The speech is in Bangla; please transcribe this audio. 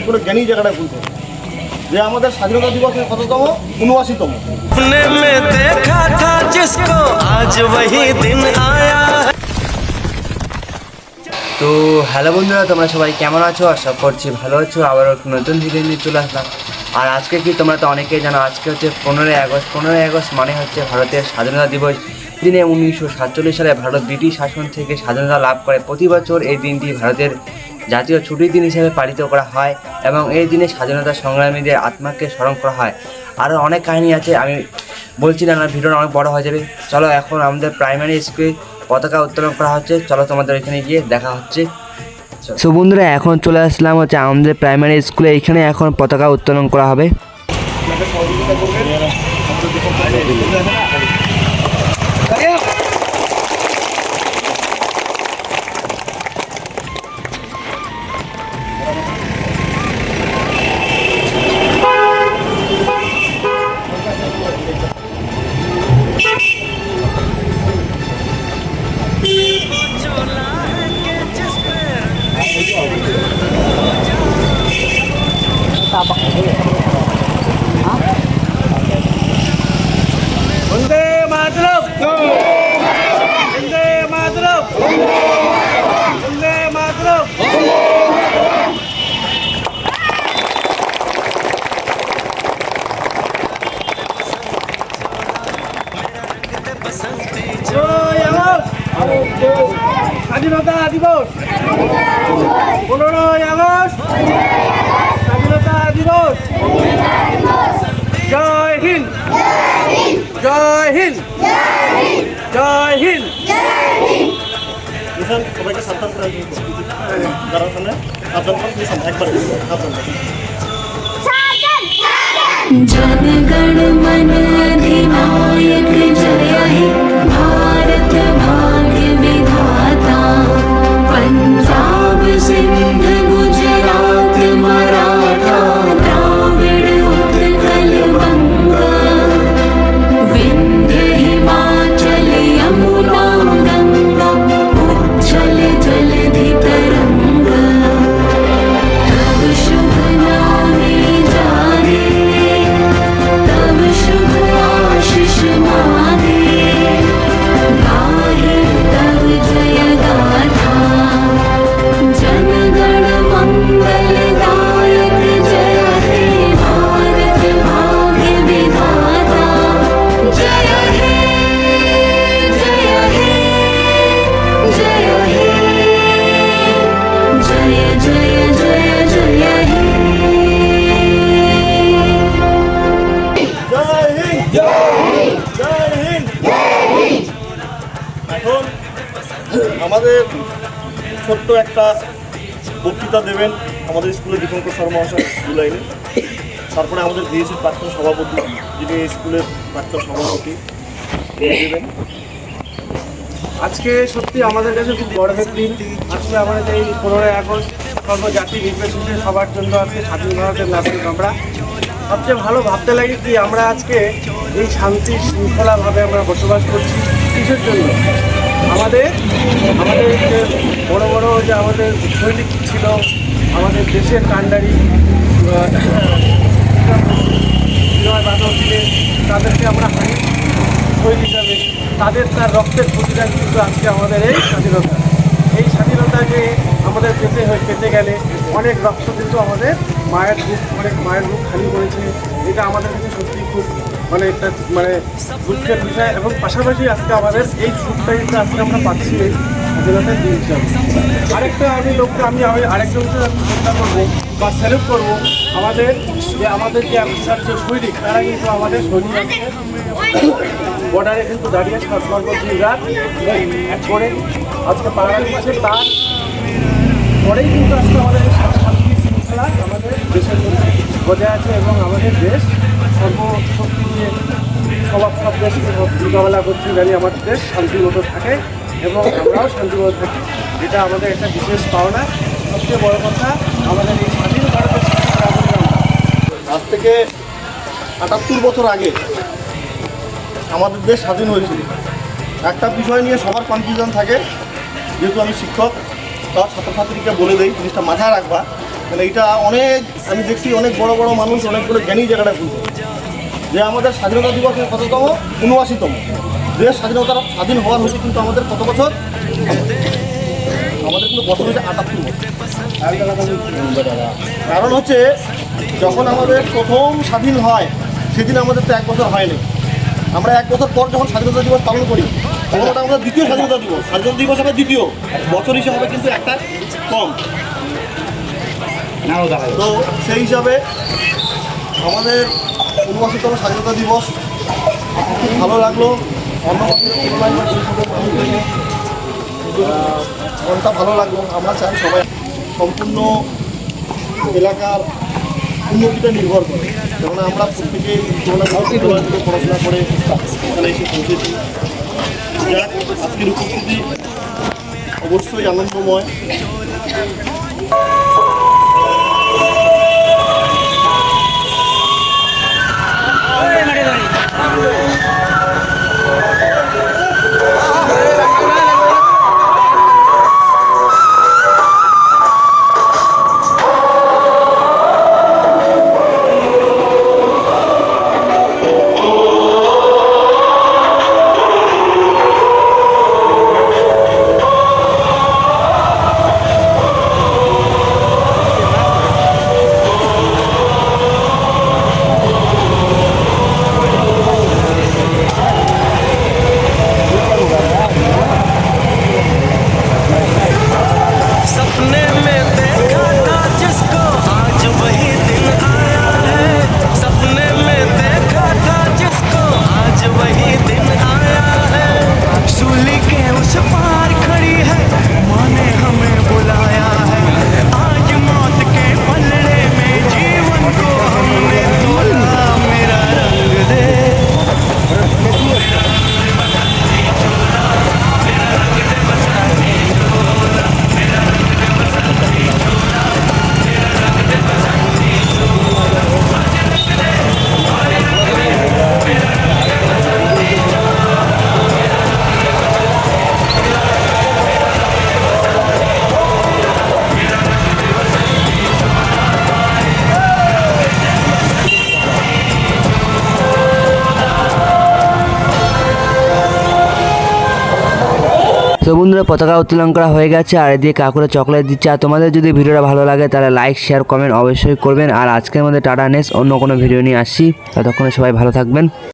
করে জ্ঞানী জায়গাটা ভুল করে যে আমাদের স্বাধীনতা দিবসের কততম ৭৯তম। তো হ্যালো বন্ধুরা, তোমরা সবাই কেমন আছো? আশা করছি ভালো আছো। আবার নতুন ভিডিও নিয়ে চলে আসলাম। আর আজকে কি তোমরা তো অনেকেই জানো, আজকে হচ্ছে 15ই আগস্ট। 15ই আগস্ট মানে হচ্ছে ভারতের স্বাধীনতা দিবস। দিনে 1947 সালে ভারত ব্রিটিশ শাসন থেকে স্বাধীনতা লাভ করে। প্রতি বছর এই দিনটি ভারতের জাতীয় ছুটির দিন হিসেবে পালিত করা হয় এবং এই দিনে স্বাধীনতা সংগ্রামীদের আত্মাকে স্মরণ করা হয়। আরও অনেক কাহিনী আছে, আমি বলছি না, ভিডিওটা অনেক বড় হয়ে যাবে। চলো এখন আমাদের প্রাইমারি স্কুলে পতাকা উত্তোলন করা হচ্ছে, চলো তোমাদের এখানে গিয়ে দেখা হচ্ছে। সো বন্ধুরা, এখন চলে আসলাম হচ্ছে আমাদের প্রাইমারি স্কুলে। এখানে এখন পতাকা উত্তোলন করা হবে। বন্দে মাতরম, বন্দে মাতরম, বন্দে মাতরম। স্বাধীনতা দিবস, 15ই আগস্ট স্বাধীনতা দিবস। জয় হিন্দ, জয় হিন্দ, জয় হিন্দ। সবাইকে সাবধান করে যারা ওখানে সাবধান করে একবার সাবধান। जनगण मन अधिनायक जय हे भारत भाग्य विधाता पंजाब सिंध गुजरात मराठा द्राविड़ उत्कल बंग विंध्य हिमाचल यमुना गंगा उच्छल जलधि तरंग तब शुभ नामे जाने तब शुभ आशीष माने गाहे तब जय गाथा जनगण मंगलदायक जय हे भारत भाग्य विधाता जय हे जय हे जय हे जय जय जय जय हे জয় হিন্দ, জয় হিন্দ। এখন আমাদের ছোট্ট একটা বক্তৃতা দেবেন আমাদের স্কুলের দীপঙ্কর শর্মা মহাশয় জুলাইনে। তারপরে আমাদের বিএসসির প্রাক্তন সভাপতি, যিনি স্কুলের প্রাক্তন সভাপতি, দেবেন। আজকে সত্যি আমাদের কাছে খুব গর্বের দিন। আজকে আমাদের এই 15ই আগস্ট সর্বজাতি নির্বিশেষে সবার জন্য আজকে স্বাধীন ভারতের নাগরিক আমরা। সবচেয়ে ভালো ভাবতে লাগে কি আমরা আজকে এই শান্তি শৃঙ্খলাভাবে আমরা বসবাস করছি কিসের জন্য? আমাদের আমাদের যে বড় বড় যে আমাদের সৈনিক ছিল, আমাদের দেশের কাণ্ডারি বিনয় বাদল ছিলেন, তাদেরকে আমরা হারিয়ে শহীদ হিসাবে তার রক্তের প্রতিদান কিন্তু আজকে আমাদের এই স্বাধীনতা। এই স্বাধীনতাকে আমাদের পেতে গেলে অনেক রক্ত কিন্তু আমাদের অনেক মায়ের বুক খালি করেছে। এটা আমাদের কাছে সত্যি খুব একটা দুঃখের বিষয়। এবং পাশাপাশি আজকে আমাদের এই সুখটা কিন্তু আজকে আমরা পাচ্ছি এই স্বাধীনতার দিন হিসাবে। আরেকটা আমি আরেকটা বিষয় আমি চিন্তা করবো বা স্যালুট করবো, আমাদের যে অফিসার যে সৈনিক, তারা কিন্তু আমাদের সৈনিক বর্ডারে কিন্তু দাঁড়িয়ে সর্বদিন রাত এক করে আজকে পাহারা দিচ্ছে। তার পরেই কিন্তু আজকে আমাদের শান্তি শৃঙ্খলা আমাদের দেশের মধ্যে বজায় আছে এবং আমাদের দেশ সর্বশক্তি নিয়ে সব দেশকে মোকাবেলা করছি, জানি আমার দেশ শান্তিমতো থাকে এবং আমরাও শান্তিমতো থাকি। এটা আমাদের একটা বিশেষ পাওনা। সবচেয়ে বড় কথা, আমাদের এই স্বাধীন ভারতের আজ থেকে ৭৮ বছর আগে আমাদের দেশ স্বাধীন হয়েছিল। একটা বিষয় নিয়ে সবার কনফিউশন থাকে, যেহেতু আমি শিক্ষক, তাও ছাত্রছাত্রীকে বলে দেই জিনিসটা মাথায় রাখবা মানে এটা অনেক আমি দেখছি অনেক বড় বড় মানুষ অনেকগুলো জ্ঞানী জায়গাটা ভুল করে। যে আমাদের স্বাধীনতা দিবসের কততম ৭৯তম, দেশ স্বাধীন হওয়ার হচ্ছে কিন্তু আমাদের কত বছর, আমাদের কিন্তু বছর হচ্ছে ৭৮ বছর। কারণ হচ্ছে যখন আমাদের প্রথম স্বাধীন হয় সেদিন আমাদের তো 1 বছর হয়নি। আমরা 1 বছর পর যখন স্বাধীনতা দিবস পালন করি তখন ওটা আমাদের দ্বিতীয় স্বাধীনতা দিবস। স্বাধীনতা দিবস হবে দ্বিতীয়, বছর হিসেবে হবে কিন্তু একটা কম। তো সেই হিসাবে আমাদের ৭৯তম স্বাধীনতা দিবস খুব ভালো লাগলো। অন্য মনটা ভালো লাগলো। আমরা চাই সবাই সম্পূর্ণ এলাকার উন্নতিটা নির্ভর করে, যেমন আমরা প্রত্যেকে পড়াশোনা করে এখানে এসে পৌঁছেছি। যাক, আজকের উপস্থিতি অবশ্যই আনন্দময়। सपने में देखा था जिसको आज वही दिन आया है। सपने में देखा था जिसको आज वही दिन आया है। सूली के उस पार खड़ी है माँ ने हमें बुलाया है। आज मौत के पलड़े में जीवन को हमने तोला। मेरा रंग दे তো বন্ধুরা, পতাকা উত্তোলন করা হয়ে গেছে আর এদিকে কাকুরা চকলেট দিচ্ছে। আর তোমাদের যদি ভিডিওটা ভালো লাগে তাহলে লাইক শেয়ার কমেন্ট অবশ্যই করবেন। আর আজকের মধ্যে টাটা, নেক্সট অন্য কোনো ভিডিও নিয়ে আসছি। ততক্ষণে সবাই ভালো থাকবেন।